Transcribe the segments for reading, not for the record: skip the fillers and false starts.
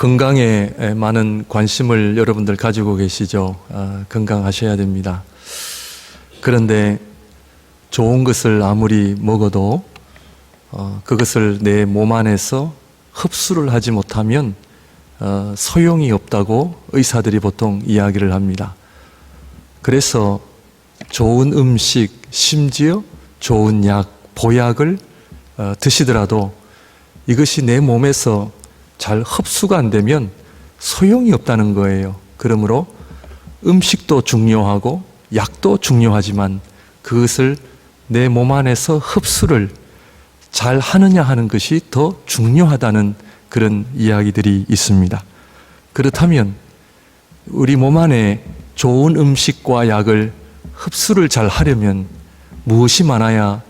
건강에 많은 관심을 여러분들 가지고 계시죠. 건강하셔야 됩니다. 그런데 좋은 것을 아무리 먹어도 그것을 내 몸 안에서 흡수를 하지 못하면 소용이 없다고 의사들이 보통 이야기를 합니다. 그래서 좋은 음식, 심지어 좋은 약, 보약을 드시더라도 이것이 내 몸에서 잘 흡수가 안 되면 소용이 없다는 거예요. 그러므로 음식도 중요하고 약도 중요하지만 그것을 내 몸 안에서 흡수를 잘 하느냐 하는 것이 더 중요하다는 그런 이야기들이 있습니다. 그렇다면 우리 몸 안에 좋은 음식과 약을 흡수를 잘 하려면 무엇이 많아야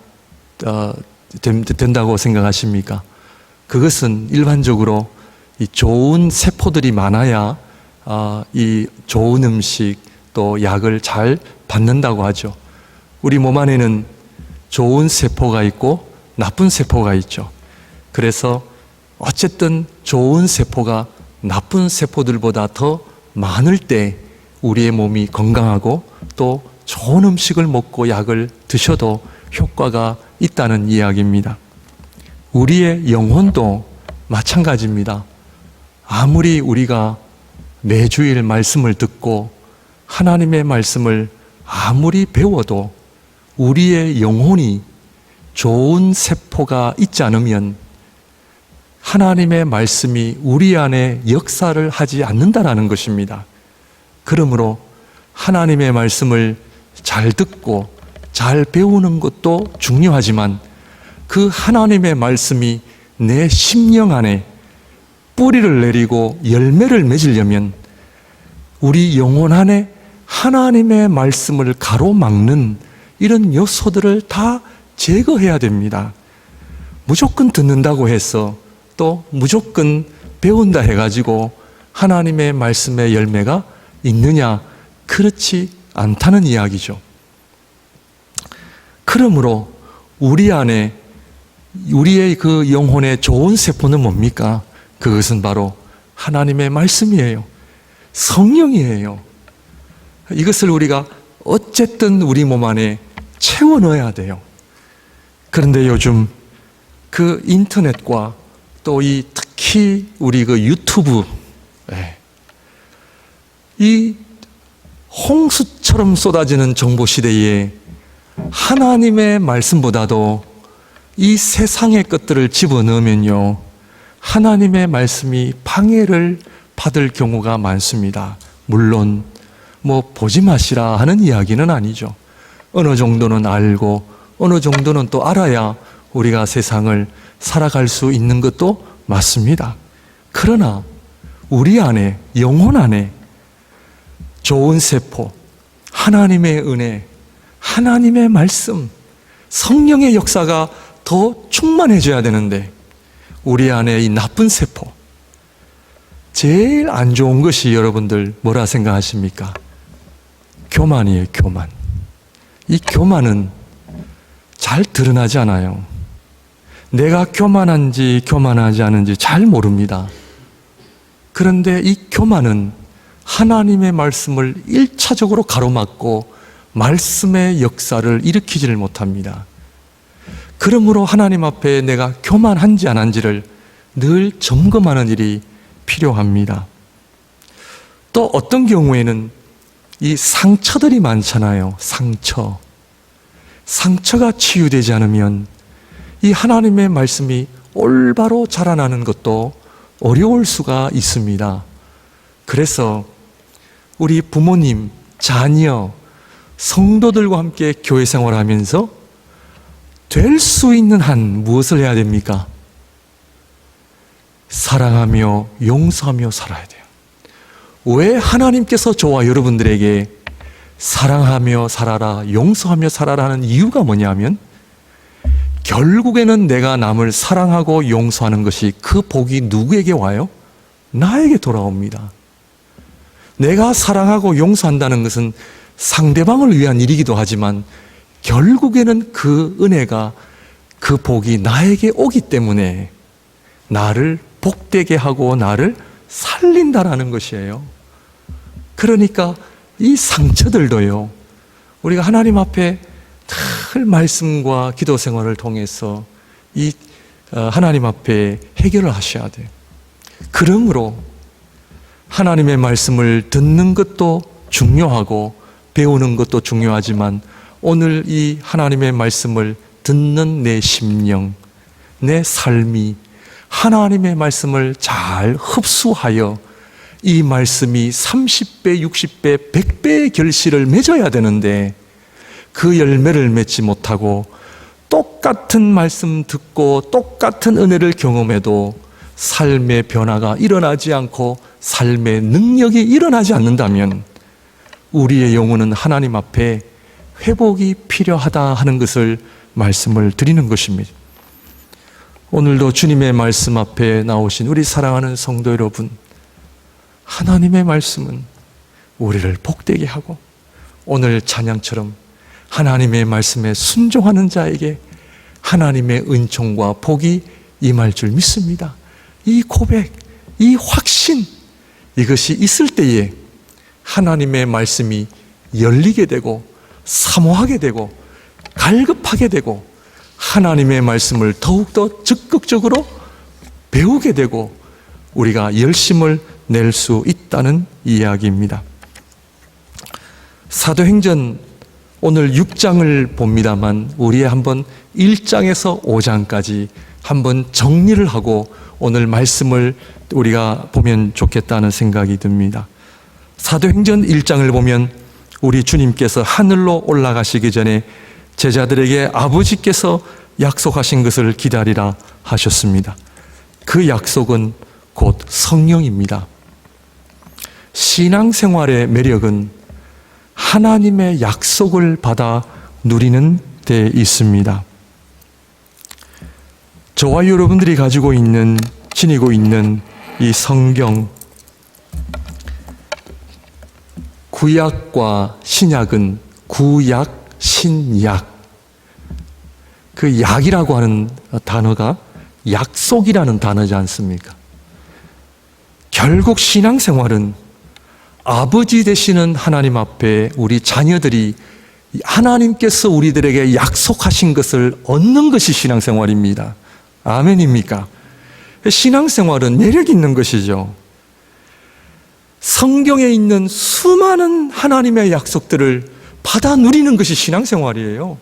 된다고 생각하십니까? 그것은 일반적으로 이 좋은 세포들이 많아야 이 좋은 음식 또 약을 잘 받는다고 하죠. 우리 몸 안에는 좋은 세포가 있고 나쁜 세포가 있죠. 그래서 어쨌든 좋은 세포가 나쁜 세포들보다 더 많을 때 우리의 몸이 건강하고 또 좋은 음식을 먹고 약을 드셔도 효과가 있다는 이야기입니다. 우리의 영혼도 마찬가지입니다. 아무리 우리가 매주일 말씀을 듣고 하나님의 말씀을 아무리 배워도 우리의 영혼이 좋은 세포가 있지 않으면 하나님의 말씀이 우리 안에 역사를 하지 않는다라는 것입니다. 그러므로 하나님의 말씀을 잘 듣고 잘 배우는 것도 중요하지만 그 하나님의 말씀이 내 심령 안에 뿌리를 내리고 열매를 맺으려면 우리 영혼 안에 하나님의 말씀을 가로막는 이런 요소들을 다 제거해야 됩니다. 무조건 듣는다고 해서 또 무조건 배운다 해가지고 하나님의 말씀의 열매가 있느냐? 그렇지 않다는 이야기죠. 그러므로 우리 안에 우리의 그 영혼의 좋은 세포는 뭡니까? 그것은 바로 하나님의 말씀이에요. 성령이에요. 이것을 우리가 어쨌든 우리 몸 안에 채워 넣어야 돼요. 그런데 요즘 그 인터넷과 또 이 특히 우리 그 유튜브 이 홍수처럼 쏟아지는 정보 시대에 하나님의 말씀보다도 이 세상의 것들을 집어넣으면요 하나님의 말씀이 방해를 받을 경우가 많습니다. 물론 뭐 보지 마시라 하는 이야기는 아니죠. 어느 정도는 알고 어느 정도는 또 알아야 우리가 세상을 살아갈 수 있는 것도 맞습니다. 그러나 우리 안에 영혼 안에 좋은 세포, 하나님의 은혜, 하나님의 말씀, 성령의 역사가 더 충만해져야 되는데 우리 안에 이 나쁜 세포, 제일 안 좋은 것이 여러분들 뭐라 생각하십니까? 교만이에요. 교만. 이 교만은 잘 드러나지 않아요. 내가 교만한지 교만하지 않은지 잘 모릅니다. 그런데 이 교만은 하나님의 말씀을 1차적으로 가로막고 말씀의 역사를 일으키지를 못합니다. 그러므로 하나님 앞에 내가 교만한지 안 한지를 늘 점검하는 일이 필요합니다. 또 어떤 경우에는 이 상처들이 많잖아요. 상처가 치유되지 않으면 이 하나님의 말씀이 올바로 자라나는 것도 어려울 수가 있습니다. 그래서 우리 부모님, 자녀, 성도들과 함께 교회 생활하면서 될 수 있는 한 무엇을 해야 됩니까? 사랑하며 용서하며 살아야 돼요. 왜 하나님께서 저와 여러분들에게 사랑하며 살아라, 용서하며 살아라 하는 이유가 뭐냐면 결국에는 내가 남을 사랑하고 용서하는 것이 그 복이 누구에게 와요? 나에게 돌아옵니다. 내가 사랑하고 용서한다는 것은 상대방을 위한 일이기도 하지만 결국에는 그 은혜가 그 복이 나에게 오기 때문에 나를 복되게 하고 나를 살린다라는 것이에요. 그러니까 이 상처들도요, 우리가 하나님 앞에 늘 말씀과 기도 생활을 통해서 이 하나님 앞에 해결을 하셔야 돼요. 그러므로 하나님의 말씀을 듣는 것도 중요하고 배우는 것도 중요하지만 오늘 이 하나님의 말씀을 듣는 내 심령, 내 삶이 하나님의 말씀을 잘 흡수하여 이 말씀이 30배, 60배, 100배의 결실을 맺어야 되는데 그 열매를 맺지 못하고 똑같은 말씀 듣고 똑같은 은혜를 경험해도 삶의 변화가 일어나지 않고 삶의 능력이 일어나지 않는다면 우리의 영혼은 하나님 앞에 회복이 필요하다 하는 것을 말씀을 드리는 것입니다. 오늘도 주님의 말씀 앞에 나오신 우리 사랑하는 성도 여러분, 하나님의 말씀은 우리를 복되게 하고 오늘 찬양처럼 하나님의 말씀에 순종하는 자에게 하나님의 은총과 복이 임할 줄 믿습니다. 이 고백, 이 확신, 이것이 있을 때에 하나님의 말씀이 열리게 되고 사모하게 되고 갈급하게 되고 하나님의 말씀을 더욱더 적극적으로 배우게 되고 우리가 열심을 낼 수 있다는 이야기입니다. 사도행전 오늘 6장을 봅니다만 우리 한번 1장에서 5장까지 한번 정리를 하고 오늘 말씀을 우리가 보면 좋겠다는 생각이 듭니다. 사도행전 1장을 보면 우리 주님께서 하늘로 올라가시기 전에 제자들에게 아버지께서 약속하신 것을 기다리라 하셨습니다. 그 약속은 곧 성령입니다. 신앙생활의 매력은 하나님의 약속을 받아 누리는 데 있습니다. 저와 여러분들이 지니고 있는 이 성경, 구약과 신약은 구약, 신약, 그 약이라고 하는 단어가 약속이라는 단어지 않습니까? 결국 신앙생활은 아버지 되시는 하나님 앞에 우리 자녀들이 하나님께서 우리들에게 약속하신 것을 얻는 것이 신앙생활입니다. 아멘입니까? 신앙생활은 매력 있는 것이죠. 성경에 있는 수많은 하나님의 약속들을 받아 누리는 것이 신앙생활이에요.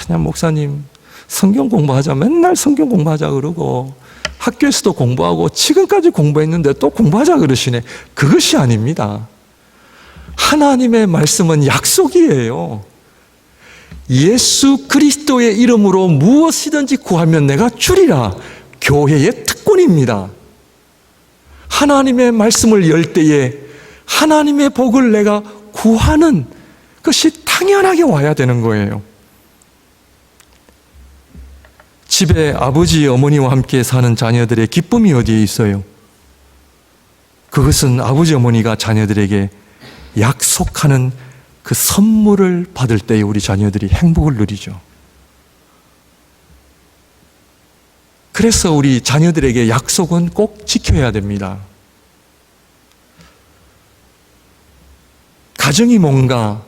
그냥 목사님 성경 공부하자, 맨날 성경 공부하자 그러고 학교에서도 공부하고 지금까지 공부했는데 또 공부하자 그러시네. 그것이 아닙니다. 하나님의 말씀은 약속이에요. 예수 그리스도의 이름으로 무엇이든지 구하면 내가 주리라. 교회의 특권입니다. 하나님의 말씀을 열 때에 하나님의 복을 내가 구하는 것이 당연하게 와야 되는 거예요. 집에 아버지, 어머니와 함께 사는 자녀들의 기쁨이 어디에 있어요? 그것은 아버지, 어머니가 자녀들에게 약속하는 그 선물을 받을 때에 우리 자녀들이 행복을 누리죠. 그래서 우리 자녀들에게 약속은 꼭 지켜야 됩니다. 가정이 뭔가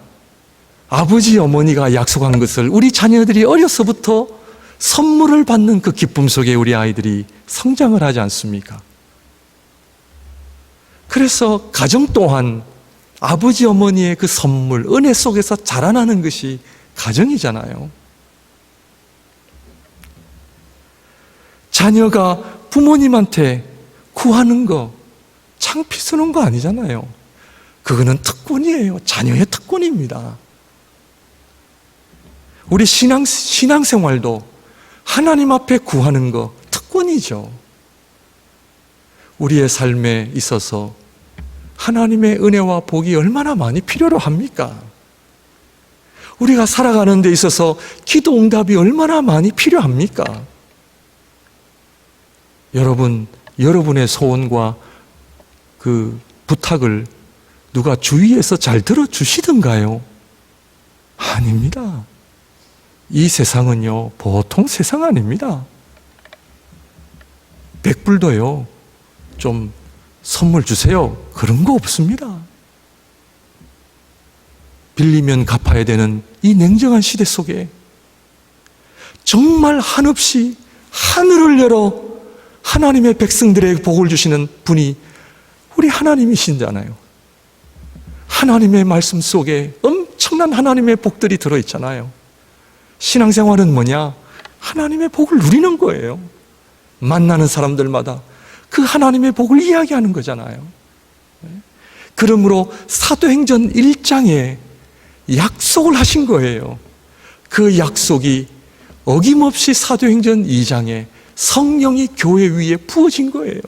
아버지, 어머니가 약속한 것을 우리 자녀들이 어려서부터 선물을 받는 그 기쁨 속에 우리 아이들이 성장을 하지 않습니까? 그래서 가정 또한 아버지, 어머니의 그 선물, 은혜 속에서 자라나는 것이 가정이잖아요. 자녀가 부모님한테 구하는 거 창피 쓰는 거 아니잖아요. 그거는 특권이에요. 자녀의 특권입니다. 우리 신앙생활도 하나님 앞에 구하는 거 특권이죠. 우리의 삶에 있어서 하나님의 은혜와 복이 얼마나 많이 필요로 합니까? 우리가 살아가는 데 있어서 기도 응답이 얼마나 많이 필요합니까? 여러분의 소원과 그 부탁을 누가 주위에서 잘 들어주시던가요? 아닙니다. 이 세상은요, 보통 세상 아닙니다. 백불도요, 좀 선물 주세요. 그런 거 없습니다. 빌리면 갚아야 되는 이 냉정한 시대 속에 정말 한없이 하늘을 열어 하나님의 백성들에게 복을 주시는 분이 우리 하나님이신잖아요. 하나님의 말씀 속에 엄청난 하나님의 복들이 들어있잖아요. 신앙생활은 뭐냐? 하나님의 복을 누리는 거예요. 만나는 사람들마다 그 하나님의 복을 이야기하는 거잖아요. 그러므로 사도행전 1장에 약속을 하신 거예요. 그 약속이 어김없이 사도행전 2장에 성령이 교회 위에 부어진 거예요.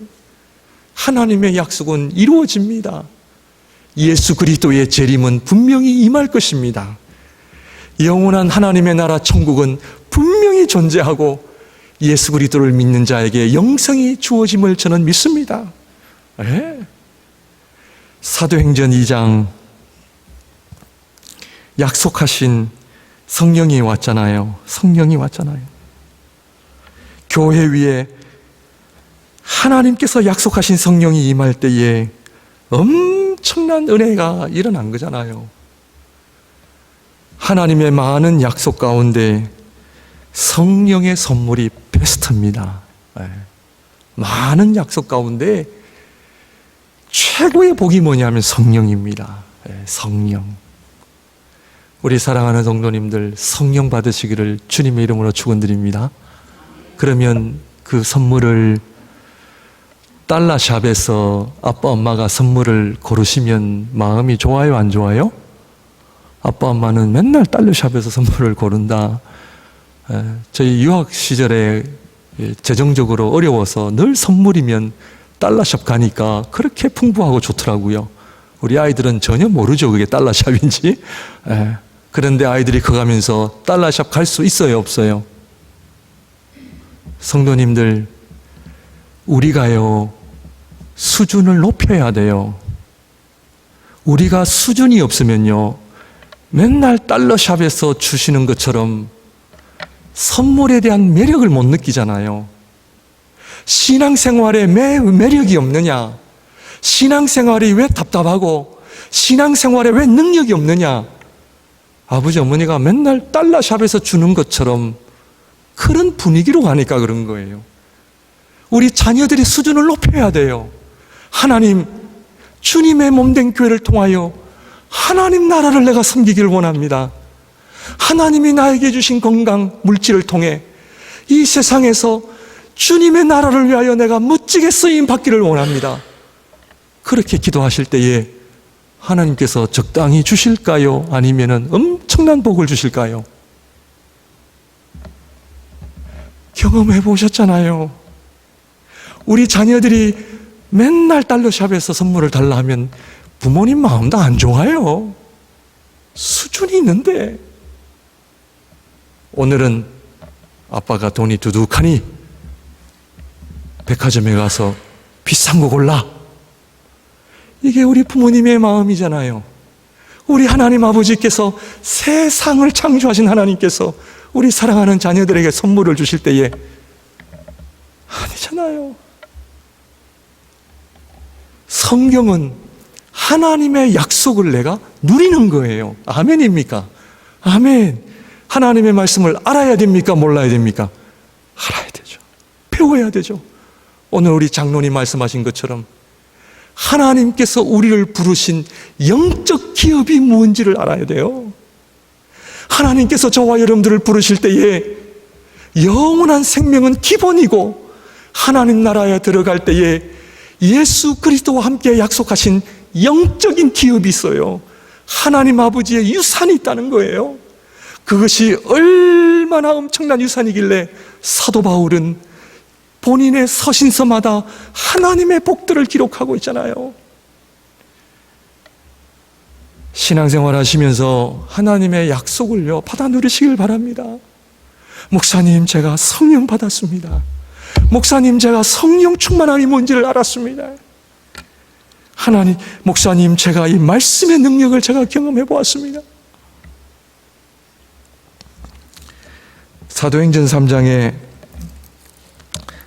하나님의 약속은 이루어집니다. 예수 그리스도의 재림은 분명히 임할 것입니다. 영원한 하나님의 나라 천국은 분명히 존재하고 예수 그리스도를 믿는 자에게 영생이 주어짐을 저는 믿습니다. 사도행전 2장 약속하신 성령이 왔잖아요. 성령이 왔잖아요. 교회 위에 하나님께서 약속하신 성령이 임할 때에 엄청난 은혜가 일어난 거잖아요. 하나님의 많은 약속 가운데 성령의 선물이 베스트입니다. 많은 약속 가운데 최고의 복이 뭐냐면 성령입니다. 성령. 우리 사랑하는 성도님들, 성령 받으시기를 주님의 이름으로 축원드립니다. 그러면 그 선물을 달러샵에서 아빠 엄마가 선물을 고르시면 마음이 좋아요, 안 좋아요? 아빠 엄마는 맨날 달러샵에서 선물을 고른다. 저희 유학 시절에 재정적으로 어려워서 늘 선물이면 달러샵 가니까 그렇게 풍부하고 좋더라고요. 우리 아이들은 전혀 모르죠, 그게 달러샵인지. 그런데 아이들이 커가면서 달러샵 갈 수 있어요, 없어요? 성도님들, 우리가요 수준을 높여야 돼요. 우리가 수준이 없으면요 맨날 달러샵에서 주시는 것처럼 선물에 대한 매력을 못 느끼잖아요. 신앙생활에 매력이 없느냐? 신앙생활이 왜 답답하고 신앙생활에 왜 능력이 없느냐? 아버지 어머니가 맨날 달러샵에서 주는 것처럼 그런 분위기로 가니까 그런 거예요. 우리 자녀들의 수준을 높여야 돼요. 하나님, 주님의 몸된 교회를 통하여 하나님 나라를 내가 섬기길 원합니다. 하나님이 나에게 주신 건강, 물질을 통해 이 세상에서 주님의 나라를 위하여 내가 멋지게 쓰임 받기를 원합니다. 그렇게 기도하실 때에 하나님께서 적당히 주실까요? 아니면 엄청난 복을 주실까요? 경험해 보셨잖아요. 우리 자녀들이 맨날 달러샵에서 선물을 달라 하면 부모님 마음도 안 좋아요. 수준이 있는데. 오늘은 아빠가 돈이 두둑하니 백화점에 가서 비싼 거 골라. 이게 우리 부모님의 마음이잖아요. 우리 하나님 아버지께서 세상을 창조하신 하나님께서 우리 사랑하는 자녀들에게 선물을 주실 때에 아니잖아요. 성경은 하나님의 약속을 내가 누리는 거예요. 아멘입니까? 아멘. 하나님의 말씀을 알아야 됩니까? 몰라야 됩니까? 알아야 되죠. 배워야 되죠. 오늘 우리 장로님 말씀하신 것처럼 하나님께서 우리를 부르신 영적 기업이 뭔지를 알아야 돼요. 하나님께서 저와 여러분들을 부르실 때에 영원한 생명은 기본이고 하나님 나라에 들어갈 때에 예수 그리스도와 함께 약속하신 영적인 기업이 있어요. 하나님 아버지의 유산이 있다는 거예요. 그것이 얼마나 엄청난 유산이길래 사도 바울은 본인의 서신서마다 하나님의 복들을 기록하고 있잖아요. 신앙생활 하시면서 하나님의 약속을요 받아 누리시길 바랍니다. 목사님, 제가 성령 받았습니다. 목사님, 제가 성령 충만함이 뭔지를 알았습니다. 하나님, 목사님, 제가 이 말씀의 능력을 제가 경험해 보았습니다. 사도행전 3장에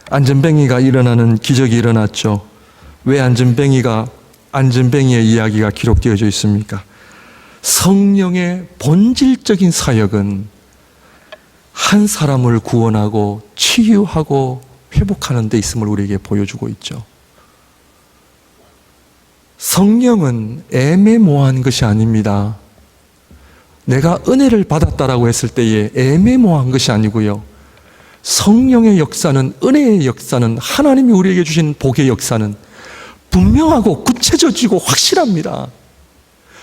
안전뱅이가 일어나는 기적이 일어났죠. 왜 안전뱅이의 이야기가 기록되어져 있습니까? 성령의 본질적인 사역은 한 사람을 구원하고 치유하고 회복하는 데 있음을 우리에게 보여주고 있죠. 성령은 애매모호한 것이 아닙니다. 내가 은혜를 받았다라고 했을 때에 애매모호한 것이 아니고요. 성령의 역사는, 은혜의 역사는, 하나님이 우리에게 주신 복의 역사는 분명하고 구체적이고 확실합니다.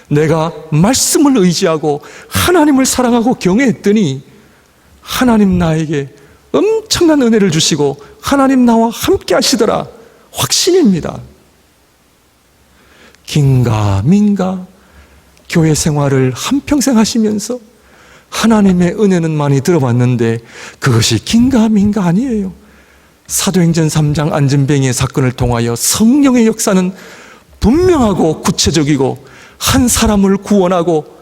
내가 말씀을 의지하고 하나님을 사랑하고 경외했더니 하나님 나에게 엄청난 은혜를 주시고 하나님 나와 함께 하시더라. 확신입니다. 긴가 민가 교회 생활을 한평생 하시면서 하나님의 은혜는 많이 들어봤는데 그것이 긴가 민가 아니에요. 사도행전 3장 안전뱅이의 사건을 통하여 성령의 역사는 분명하고 구체적이고 한 사람을 구원하고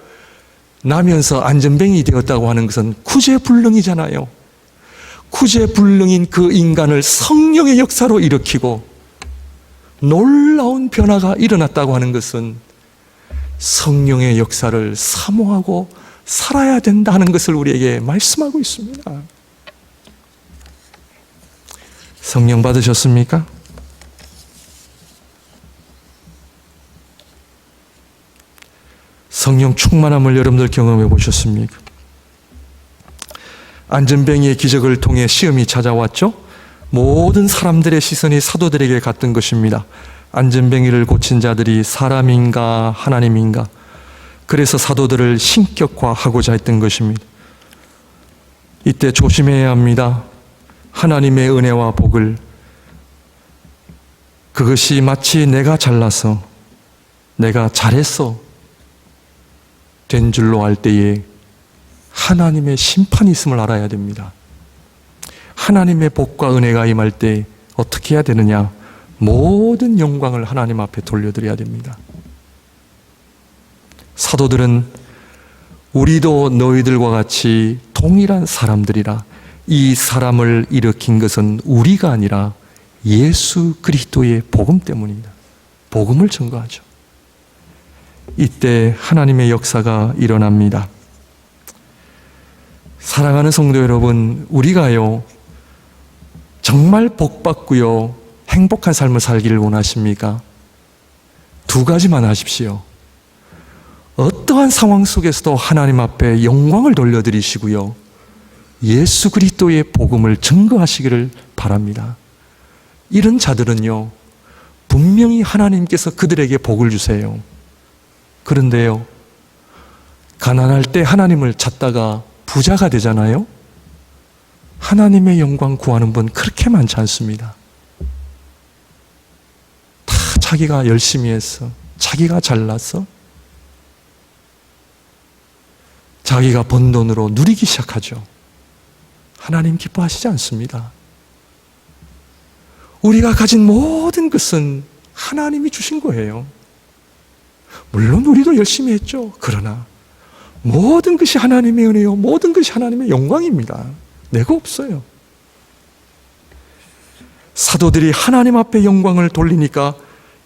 나면서 안전뱅이 되었다고 하는 것은 구제불능이잖아요. 구제불능인 그 인간을 성령의 역사로 일으키고 놀라운 변화가 일어났다고 하는 것은 성령의 역사를 사모하고 살아야 된다는 것을 우리에게 말씀하고 있습니다. 성령 받으셨습니까? 성령 충만함을 여러분들 경험해 보셨습니까? 안전뱅이의 기적을 통해 시험이 찾아왔죠? 모든 사람들의 시선이 사도들에게 갔던 것입니다. 안전뱅이를 고친 자들이 사람인가 하나님인가? 그래서 사도들을 신격화하고자 했던 것입니다. 이때 조심해야 합니다. 하나님의 은혜와 복을 그것이 마치 내가 잘나서 내가 잘했어 된 줄로 알 때에 하나님의 심판이 있음을 알아야 됩니다. 하나님의 복과 은혜가 임할 때 어떻게 해야 되느냐? 모든 영광을 하나님 앞에 돌려드려야 됩니다. 사도들은 우리도 너희들과 같이 동일한 사람들이라 이 사람을 일으킨 것은 우리가 아니라 예수 그리스도의 복음 때문이다. 복음을 증거하죠. 이때 하나님의 역사가 일어납니다. 사랑하는 성도 여러분, 우리가요 정말 복받고요 행복한 삶을 살기를 원하십니까? 두 가지만 하십시오. 어떠한 상황 속에서도 하나님 앞에 영광을 돌려드리시고요 예수 그리스도의 복음을 증거하시기를 바랍니다. 이런 자들은요 분명히 하나님께서 그들에게 복을 주세요. 그런데요 가난할 때 하나님을 찾다가 부자가 되잖아요. 하나님의 영광 구하는 분 그렇게 많지 않습니다. 다 자기가 열심히 해서 자기가 잘나서 자기가 번 돈으로 누리기 시작하죠. 하나님 기뻐하시지 않습니다. 우리가 가진 모든 것은 하나님이 주신 거예요. 물론 우리도 열심히 했죠. 그러나 모든 것이 하나님의 은혜요 모든 것이 하나님의 영광입니다. 내가 없어요. 사도들이 하나님 앞에 영광을 돌리니까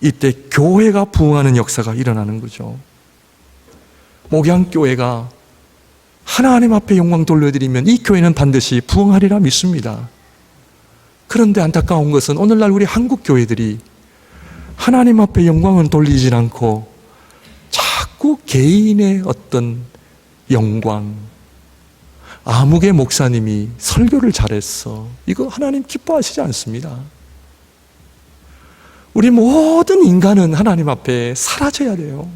이때 교회가 부흥하는 역사가 일어나는 거죠. 목양교회가 하나님 앞에 영광 돌려드리면 이 교회는 반드시 부흥하리라 믿습니다. 그런데 안타까운 것은 오늘날 우리 한국 교회들이 하나님 앞에 영광은 돌리질 않고 자꾸 개인의 어떤 영광, 아무개 목사님이 설교를 잘했어, 이거 하나님 기뻐하시지 않습니다. 우리 모든 인간은 하나님 앞에 사라져야 돼요.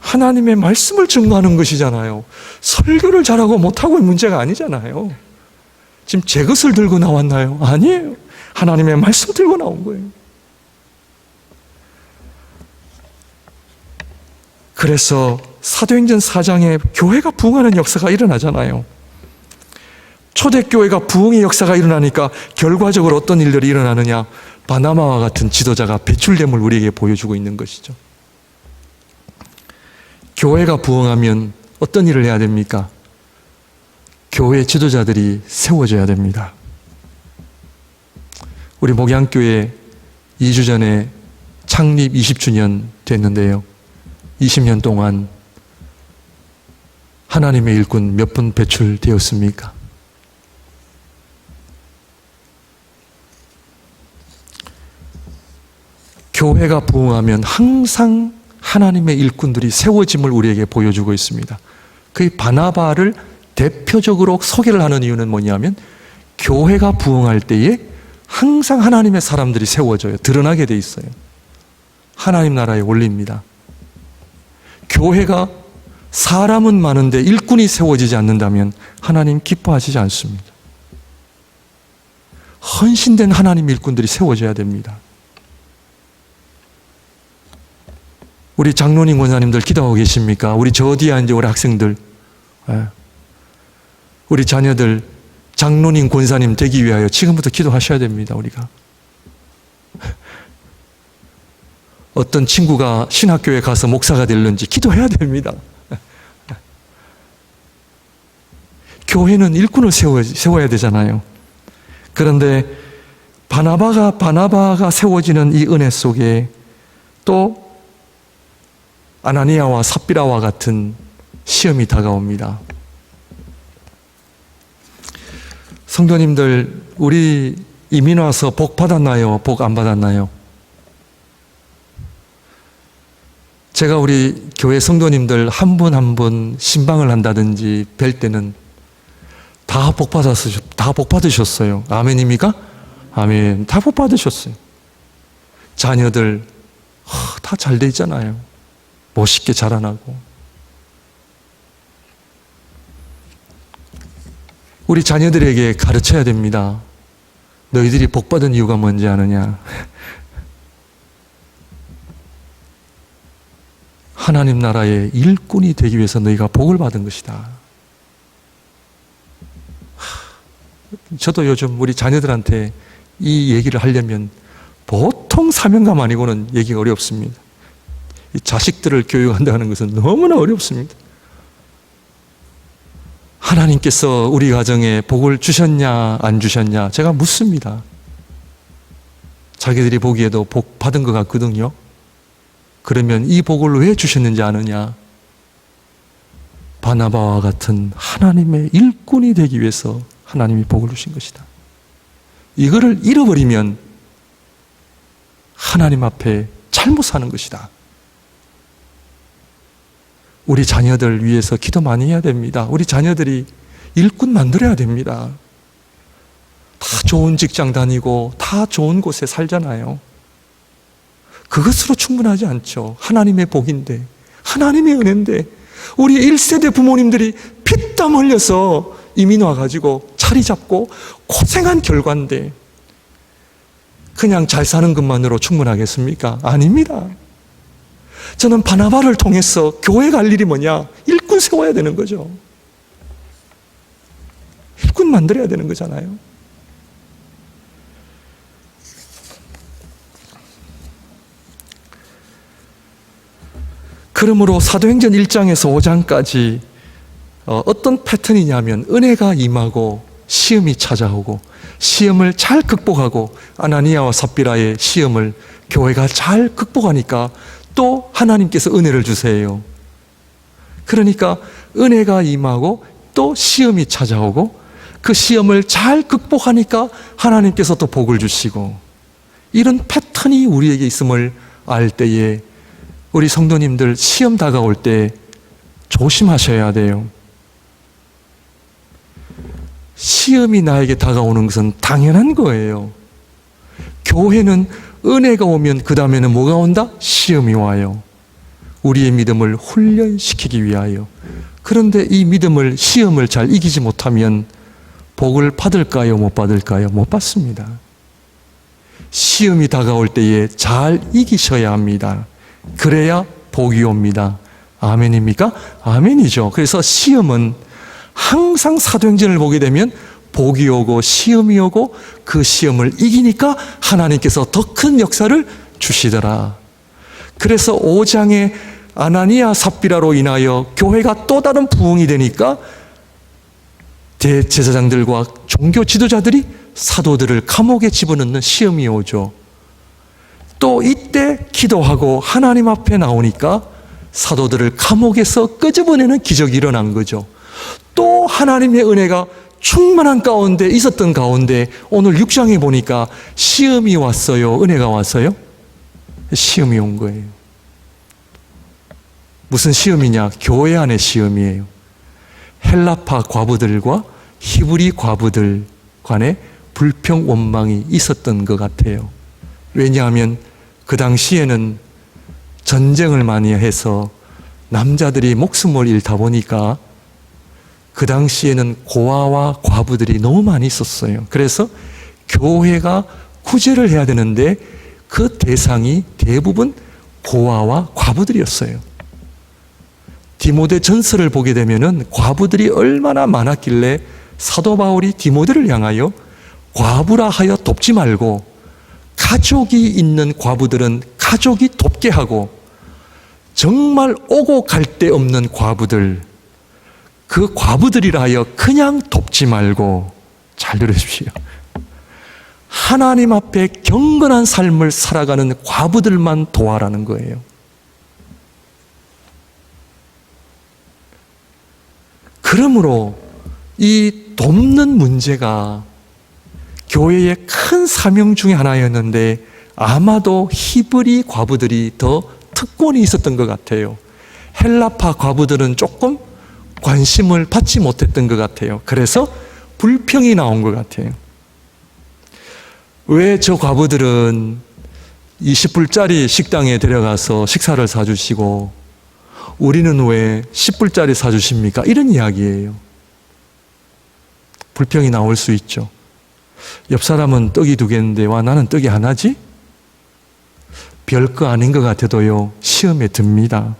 하나님의 말씀을 증거하는 것이잖아요. 설교를 잘하고 못하고의 문제가 아니잖아요. 지금 제 것을 들고 나왔나요? 아니에요. 하나님의 말씀 들고 나온 거예요. 그래서 사도행전 4장에 교회가 부흥하는 역사가 일어나잖아요. 초대교회가 부흥의 역사가 일어나니까 결과적으로 어떤 일들이 일어나느냐? 바나바와 같은 지도자가 배출됨을 우리에게 보여주고 있는 것이죠. 교회가 부흥하면 어떤 일을 해야 됩니까? 교회 지도자들이 세워져야 됩니다. 우리 목양교회 2주 전에 창립 20주년 됐는데요. 20년 동안 하나님의 일꾼 몇 분 배출되었습니까? 교회가 부흥하면 항상 하나님의 일꾼들이 세워짐을 우리에게 보여주고 있습니다. 그 바나바를 대표적으로 소개를 하는 이유는 뭐냐면 교회가 부흥할 때에 항상 하나님의 사람들이 세워져요. 드러나게 돼 있어요. 하나님 나라에 올립니다. 교회가 사람은 많은데 일꾼이 세워지지 않는다면 하나님 기뻐하시지 않습니다. 헌신된 하나님 일꾼들이 세워져야 됩니다. 우리 장로님 권사님들 기도하고 계십니까? 우리 저 뒤에 앉은 우리 학생들, 우리 자녀들 장로님 권사님 되기 위하여 지금부터 기도하셔야 됩니다. 우리가 어떤 친구가 신학교에 가서 목사가 되는지 기도해야 됩니다. 교회는 일꾼을 세워야 되잖아요. 그런데 바나바가 세워지는 이 은혜 속에 또 아나니아와 삽비라와 같은 시험이 다가옵니다. 성도님들, 우리 이민 와서 복 받았나요? 복 안 받았나요? 제가 우리 교회 성도님들 한 분 한 분 신방을 한다든지 뵐 때는 다 복 받으셨어요. 아멘입니까? 아멘. 다 복 받으셨어요. 자녀들 다 잘 돼 있잖아요. 멋있게 자라나고. 우리 자녀들에게 가르쳐야 됩니다. 너희들이 복 받은 이유가 뭔지 아느냐? 하나님 나라의 일꾼이 되기 위해서 너희가 복을 받은 것이다. 저도 요즘 우리 자녀들한테 이 얘기를 하려면 보통 사명감 아니고는 얘기가 어렵습니다. 이 자식들을 교육한다는 것은 너무나 어렵습니다. 하나님께서 우리 가정에 복을 주셨냐 안 주셨냐 제가 묻습니다. 자기들이 보기에도 복 받은 것 같거든요. 그러면 이 복을 왜 주셨는지 아느냐? 바나바와 같은 하나님의 일꾼이 되기 위해서 하나님이 복을 주신 것이다. 이거를 잃어버리면 하나님 앞에 잘못 사는 것이다. 우리 자녀들 위해서 기도 많이 해야 됩니다. 우리 자녀들이 일꾼 만들어야 됩니다. 다 좋은 직장 다니고 다 좋은 곳에 살잖아요. 그것으로 충분하지 않죠. 하나님의 복인데, 하나님의 은혜인데, 우리 1세대 부모님들이 피땀 흘려서 이민 와가지고 자리 잡고 고생한 결과인데 그냥 잘 사는 것만으로 충분하겠습니까? 아닙니다. 저는 바나바를 통해서 교회 갈 일이 뭐냐? 일꾼 세워야 되는 거죠. 일꾼 만들어야 되는 거잖아요. 그러므로 사도행전 1장에서 5장까지 어떤 패턴이냐면 은혜가 임하고 시험이 찾아오고 시험을 잘 극복하고 아나니아와 삽비라의 시험을 교회가 잘 극복하니까 또 하나님께서 은혜를 주세요. 그러니까 은혜가 임하고 또 시험이 찾아오고 그 시험을 잘 극복하니까 하나님께서 또 복을 주시고 이런 패턴이 우리에게 있음을 알 때에 우리 성도님들 시험 다가올 때 조심하셔야 돼요. 시험이 나에게 다가오는 것은 당연한 거예요. 교회는 은혜가 오면 그 다음에는 뭐가 온다? 시험이 와요. 우리의 믿음을 훈련시키기 위하여. 그런데 이 믿음을, 시험을 잘 이기지 못하면 복을 받을까요? 못 받을까요? 못 받습니다. 시험이 다가올 때에 잘 이기셔야 합니다. 그래야 복이 옵니다. 아멘입니까? 아멘이죠. 그래서 시험은 항상 사도행전을 보게 되면 복이 오고 시험이 오고 그 시험을 이기니까 하나님께서 더 큰 역사를 주시더라. 그래서 5장에 아나니아 삽비라로 인하여 교회가 또 다른 부흥이 되니까 대제사장들과 종교 지도자들이 사도들을 감옥에 집어넣는 시험이 오죠. 또 이때 기도하고 하나님 앞에 나오니까 사도들을 감옥에서 끄집어내는 기적이 일어난 거죠. 또 하나님의 은혜가 충만한 가운데 있었던 가운데 오늘 6장에 보니까 시험이 왔어요? 은혜가 왔어요? 시험이 온 거예요. 무슨 시험이냐? 교회 안의 시험이에요. 헬라파 과부들과 히브리 과부들 간에 불평 원망이 있었던 것 같아요. 왜냐하면 그 당시에는 전쟁을 많이 해서 남자들이 목숨을 잃다 보니까 그 당시에는 고아와 과부들이 너무 많이 있었어요. 그래서 교회가 구제를 해야 되는데 그 대상이 대부분 고아와 과부들이었어요. 디모데 전서를 보게 되면은 과부들이 얼마나 많았길래 사도 바울이 디모데를 향하여 과부라 하여 돕지 말고 가족이 있는 과부들은 가족이 돕게 하고 정말 오고 갈 데 없는 과부들, 그 과부들이라 하여 그냥 돕지 말고, 잘 들으십시오, 하나님 앞에 경건한 삶을 살아가는 과부들만 도와라는 거예요. 그러므로 이 돕는 문제가 교회의 큰 사명 중에 하나였는데 아마도 히브리 과부들이 더 특권이 있었던 것 같아요. 헬라파 과부들은 조금 관심을 받지 못했던 것 같아요. 그래서 불평이 나온 것 같아요. 왜 저 과부들은 20불짜리 식당에 데려가서 식사를 사주시고 우리는 왜 10불짜리 사주십니까? 이런 이야기예요. 불평이 나올 수 있죠. 옆 사람은 떡이 2개인데 와 나는 떡이 하나지? 별거 아닌 것 같아도요, 시험에 듭니다.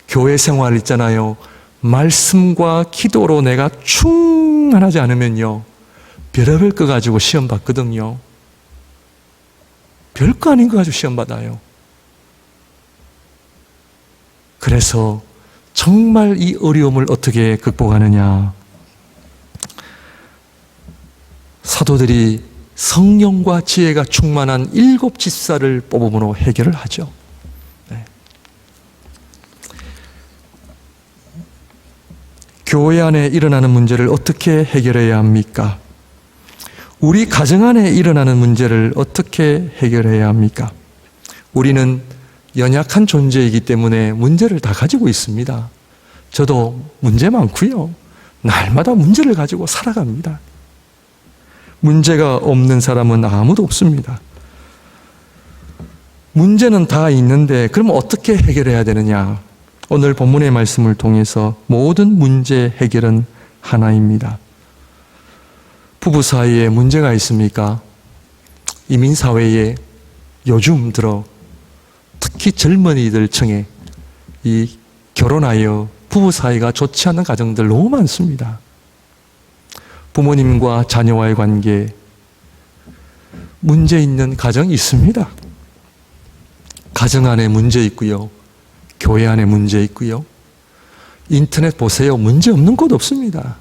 교회 생활 있잖아요. 말씀과 기도로 내가 충만하지 않으면요, 별의별 거 가지고 시험 받거든요. 별거 아닌 거 가지고 시험 받아요. 그래서 정말 이 어려움을 어떻게 극복하느냐. 사도들이 성령과 지혜가 충만한 7 집사를 뽑음으로 해결을 하죠. 네. 교회 안에 일어나는 문제를 어떻게 해결해야 합니까? 우리 가정 안에 일어나는 문제를 어떻게 해결해야 합니까? 우리는 연약한 존재이기 때문에 문제를 다 가지고 있습니다. 저도 문제 많고요. 날마다 문제를 가지고 살아갑니다. 문제가 없는 사람은 아무도 없습니다. 문제는 다 있는데 그럼 어떻게 해결해야 되느냐? 오늘 본문의 말씀을 통해서 모든 문제 해결은 하나입니다. 부부 사이에 문제가 있습니까? 이민사회에 요즘 들어 특히 젊은이들 층에 이 결혼하여 부부 사이가 좋지 않은 가정들 너무 많습니다. 부모님과 자녀와의 관계, 문제 있는 가정이 있습니다. 가정 안에 문제 있고요. 교회 안에 문제 있고요. 인터넷 보세요. 문제 없는 곳 없습니다.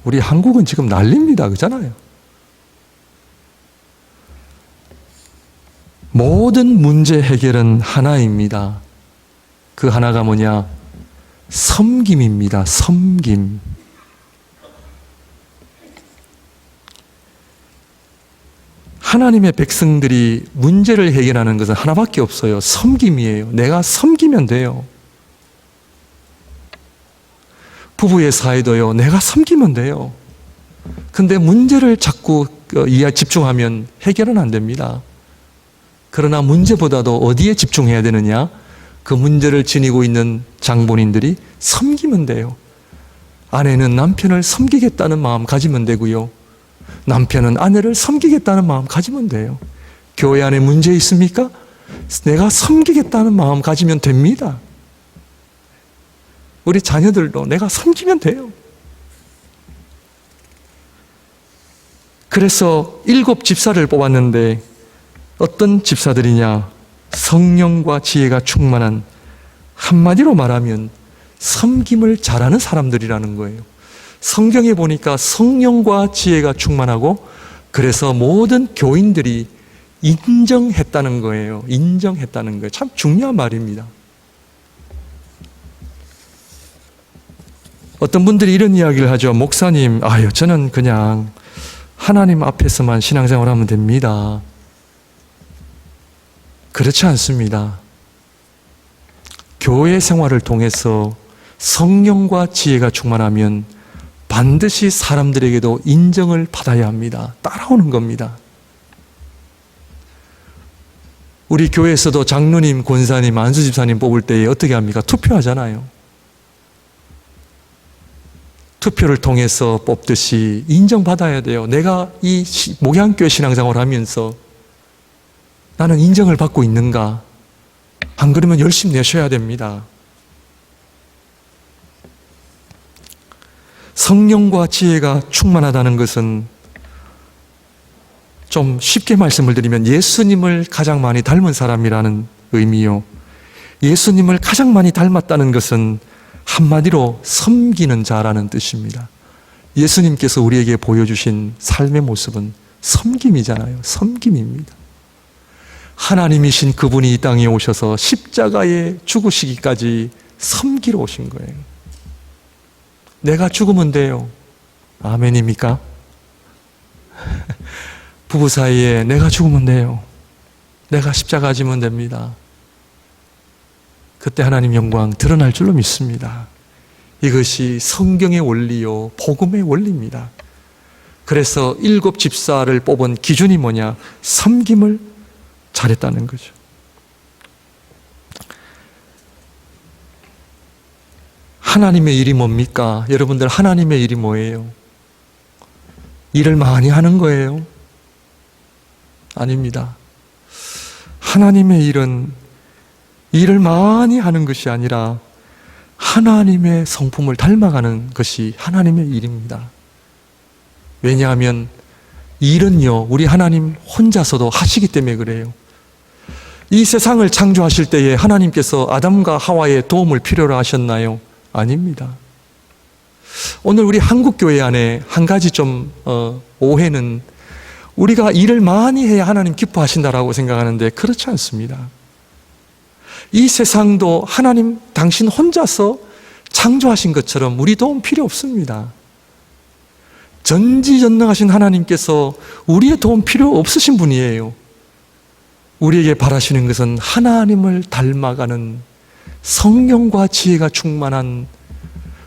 우리 한국은 지금 난립니다. 그렇잖아요. 모든 문제 해결은 하나입니다. 그 하나가 뭐냐? 섬김입니다. 섬김. 하나님의 백성들이 문제를 해결하는 것은 하나밖에 없어요. 섬김이에요. 내가 섬기면 돼요. 부부의 사이도요, 내가 섬기면 돼요. 근데 문제를 자꾸 집중하면 해결은 안 됩니다. 그러나 문제보다도 어디에 집중해야 되느냐? 그 문제를 지니고 있는 장본인들이 섬기면 돼요. 아내는 남편을 섬기겠다는 마음 가지면 되고요. 남편은 아내를 섬기겠다는 마음 가지면 돼요. 교회 안에 문제 있습니까? 내가 섬기겠다는 마음 가지면 됩니다. 우리 자녀들도 내가 섬기면 돼요. 그래서 7 집사를 뽑았는데 어떤 집사들이냐? 성령과 지혜가 충만한, 한마디로 말하면 섬김을 잘하는 사람들이라는 거예요. 성경에 보니까 성령과 지혜가 충만하고 그래서 모든 교인들이 인정했다는 거예요. 인정했다는 거예요. 참 중요한 말입니다. 어떤 분들이 이런 이야기를 하죠. 목사님, 저는 그냥 하나님 앞에서만 신앙생활 하면 됩니다. 그렇지 않습니다. 교회 생활을 통해서 성령과 지혜가 충만하면 반드시 사람들에게도 인정을 받아야 합니다. 따라오는 겁니다. 우리 교회에서도 장로님, 권사님, 안수집사님 뽑을 때 어떻게 합니까? 투표하잖아요. 투표를 통해서 뽑듯이 인정받아야 돼요. 내가 이 목양교회 신앙생활을 하면서 나는 인정을 받고 있는가? 안 그러면 열심히 내셔야 됩니다. 성령과 지혜가 충만하다는 것은 좀 쉽게 말씀을 드리면 예수님을 가장 많이 닮은 사람이라는 의미요. 예수님을 가장 많이 닮았다는 것은 한마디로 섬기는 자라는 뜻입니다. 예수님께서 우리에게 보여주신 삶의 모습은 섬김이잖아요. 섬김입니다. 하나님이신 그분이 이 땅에 오셔서 십자가에 죽으시기까지 섬기러 오신 거예요. 내가 죽으면 돼요. 아멘입니까? 부부 사이에 내가 죽으면 돼요. 내가 십자가 지면 됩니다. 그때 하나님 영광 드러날 줄로 믿습니다. 이것이 성경의 원리요, 복음의 원리입니다. 그래서 7 집사를 뽑은 기준이 뭐냐? 섬김을 잘했다는 거죠. 하나님의 일이 뭡니까? 여러분들, 하나님의 일이 뭐예요? 일을 많이 하는 거예요? 아닙니다. 하나님의 일은 일을 많이 하는 것이 아니라 하나님의 성품을 닮아가는 것이 하나님의 일입니다. 왜냐하면 일은요, 우리 하나님 혼자서도 하시기 때문에 그래요. 이 세상을 창조하실 때에 하나님께서 아담과 하와의 도움을 필요로 하셨나요? 아닙니다. 오늘 우리 한국교회 안에 한 가지 좀 오해는 우리가 일을 많이 해야 하나님 기뻐하신다라고 생각하는데 그렇지 않습니다. 이 세상도 하나님 당신 혼자서 창조하신 것처럼 우리 도움 필요 없습니다. 전지전능하신 하나님께서 우리의 도움 필요 없으신 분이에요. 우리에게 바라시는 것은 하나님을 닮아가는 성령과 지혜가 충만한,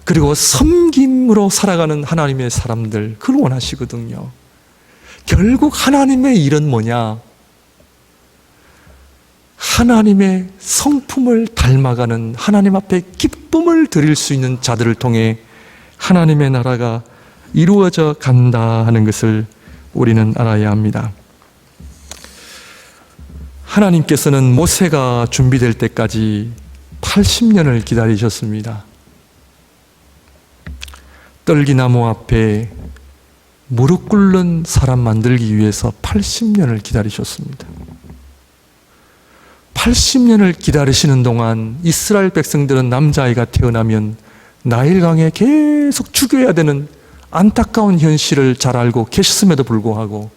그리고 섬김으로 살아가는 하나님의 사람들, 그걸 원하시거든요. 결국 하나님의 일은 뭐냐? 하나님의 성품을 닮아가는, 하나님 앞에 기쁨을 드릴 수 있는 자들을 통해 하나님의 나라가 이루어져 간다 하는 것을 우리는 알아야 합니다. 하나님께서는 모세가 준비될 때까지 80년을 기다리셨습니다. 떨기나무 앞에 무릎 꿇는 사람 만들기 위해서 80년을 기다리셨습니다. 80년을 기다리시는 동안 이스라엘 백성들은 남자아이가 태어나면 나일강에 계속 죽여야 되는 안타까운 현실을 잘 알고 계셨음에도 불구하고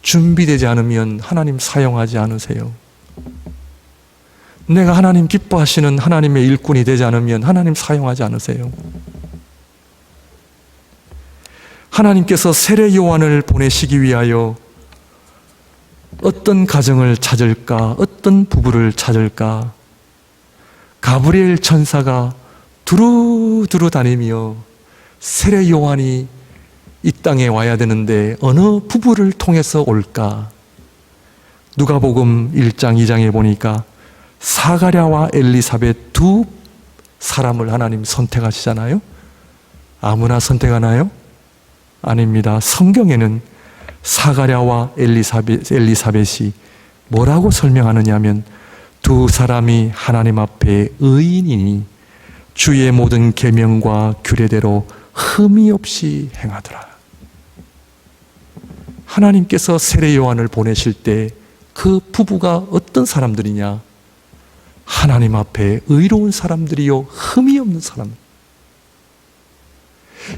준비되지 않으면 하나님 사용하지 않으세요. 내가 하나님 기뻐하시는 하나님의 일꾼이 되지 않으면 하나님 사용하지 않으세요. 하나님께서 세례 요한을 보내시기 위하여 어떤 가정을 찾을까, 어떤 부부를 찾을까, 가브리엘 천사가 두루두루 다니며 세례 요한이 이 땅에 와야 되는데 어느 부부를 통해서 올까? 누가복음 1장 2장에 보니까 사가랴와 엘리사벳 두 사람을 하나님 선택하시잖아요. 아무나 선택하나요? 아닙니다. 성경에는 사가랴와 엘리사벳이 뭐라고 설명하느냐 하면 두 사람이 하나님 앞에 의인이니 주의 모든 계명과 규례대로 흠이 없이 행하더라. 하나님께서 세례 요한을 보내실 때 그 부부가 어떤 사람들이냐? 하나님 앞에 의로운 사람들이요, 흠이 없는 사람.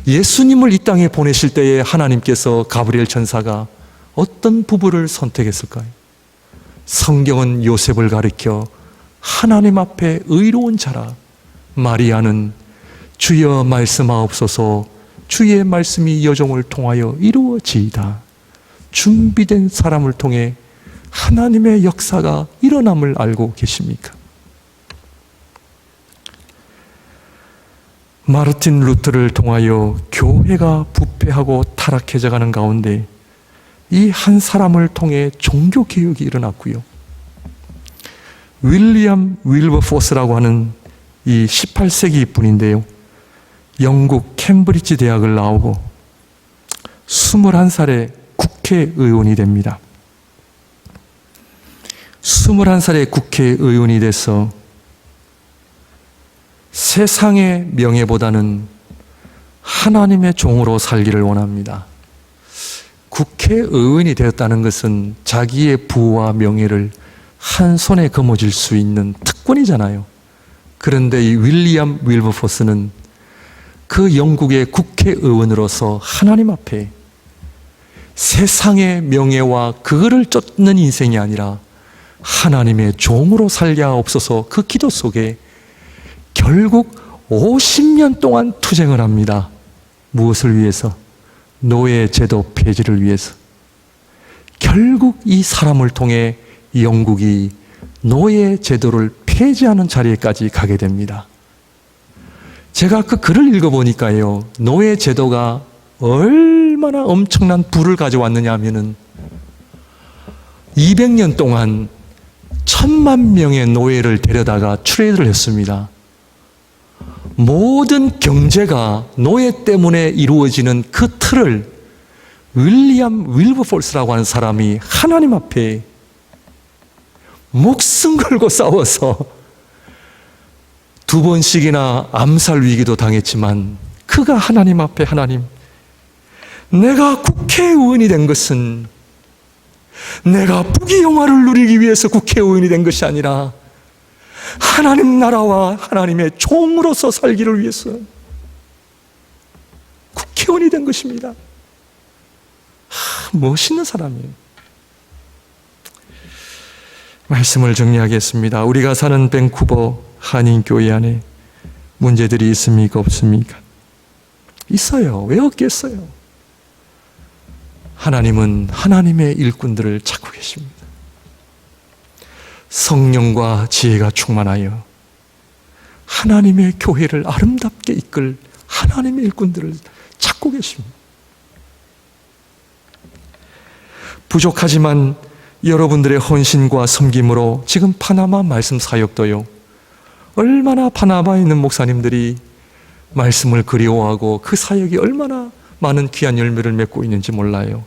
예수님을 이 땅에 보내실 때에 하나님께서 가브리엘 천사가 어떤 부부를 선택했을까요? 성경은 요셉을 가리켜 하나님 앞에 의로운 자라, 마리아는 주여 말씀하옵소서 주의 말씀이 여종을 통하여 이루어지이다. 준비된 사람을 통해 하나님의 역사가 일어남을 알고 계십니까? 마르틴 루터를 통하여 교회가 부패하고 타락해져 가는 가운데 이 한 사람을 통해 종교개혁이 일어났고요. 윌리엄 윌버포스라고 하는 이 18세기 분인데요. 영국 캠브리지 대학을 나오고 21살에 국회의원이 됩니다. 21살에 국회의원이 돼서 세상의 명예보다는 하나님의 종으로 살기를 원합니다. 국회의원이 되었다는 것은 자기의 부와 명예를 한 손에 거머쥘 수 있는 특권이잖아요. 그런데 이 윌리엄 윌버포스는 그 영국의 국회의원으로서 하나님 앞에 세상의 명예와 그거를 쫓는 인생이 아니라 하나님의 종으로 살게 하옵소서, 그 기도 속에 결국 50년 동안 투쟁을 합니다. 무엇을 위해서? 노예제도 폐지를 위해서. 결국 이 사람을 통해 영국이 노예제도를 폐지하는 자리에까지 가게 됩니다. 제가 그 글을 읽어보니까요, 노예제도가 얼마나 엄청난 부를 가져왔느냐 하면은 200년 동안 1000만 명의 노예를 데려다가 트레이드를 했습니다. 모든 경제가 노예 때문에 이루어지는 그 틀을 윌리엄 윌버포스라고 하는 사람이 하나님 앞에 목숨 걸고 싸워서 2번씩이나 암살 위기도 당했지만 그가 하나님 앞에, 하나님, 내가 국회의원이 된 것은 내가 부귀영화를 누리기 위해서 국회의원이 된 것이 아니라 하나님 나라와 하나님의 종으로서 살기를 위해서 국회의원이 된 것입니다. 멋있는 사람이에요. 말씀을 정리하겠습니다. 우리가 사는 밴쿠버 한인교회 안에 문제들이 있습니까? 없습니까? 있어요. 왜 없겠어요? 하나님은 하나님의 일꾼들을 찾고 계십니다. 성령과 지혜가 충만하여 하나님의 교회를 아름답게 이끌 하나님의 일꾼들을 찾고 계십니다. 부족하지만 여러분들의 헌신과 섬김으로 지금 파나마 말씀 사역도요, 얼마나 파나마에 있는 목사님들이 말씀을 그리워하고 그 사역이 얼마나 많은 귀한 열매를 맺고 있는지 몰라요.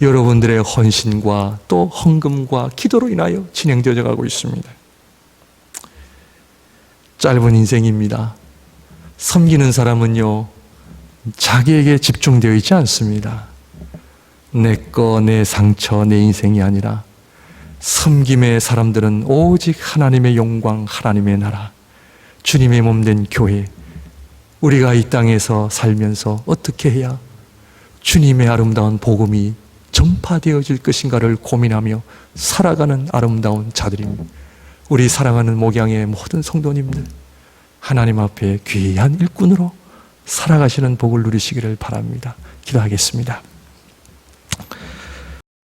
여러분들의 헌신과 또 헌금과 기도로 인하여 진행되어 가고 있습니다. 짧은 인생입니다. 섬기는 사람은요, 자기에게 집중되어 있지 않습니다. 내 거, 내 상처, 내 인생이 아니라 섬김의 사람들은 오직 하나님의 영광, 하나님의 나라, 주님의 몸된 교회, 우리가 이 땅에서 살면서 어떻게 해야 주님의 아름다운 복음이 전파되어질 것인가를 고민하며 살아가는 아름다운 자들입니다. 우리 사랑하는 목양의 모든 성도님들, 하나님 앞에 귀한 일꾼으로 살아가시는 복을 누리시기를 바랍니다. 기도하겠습니다.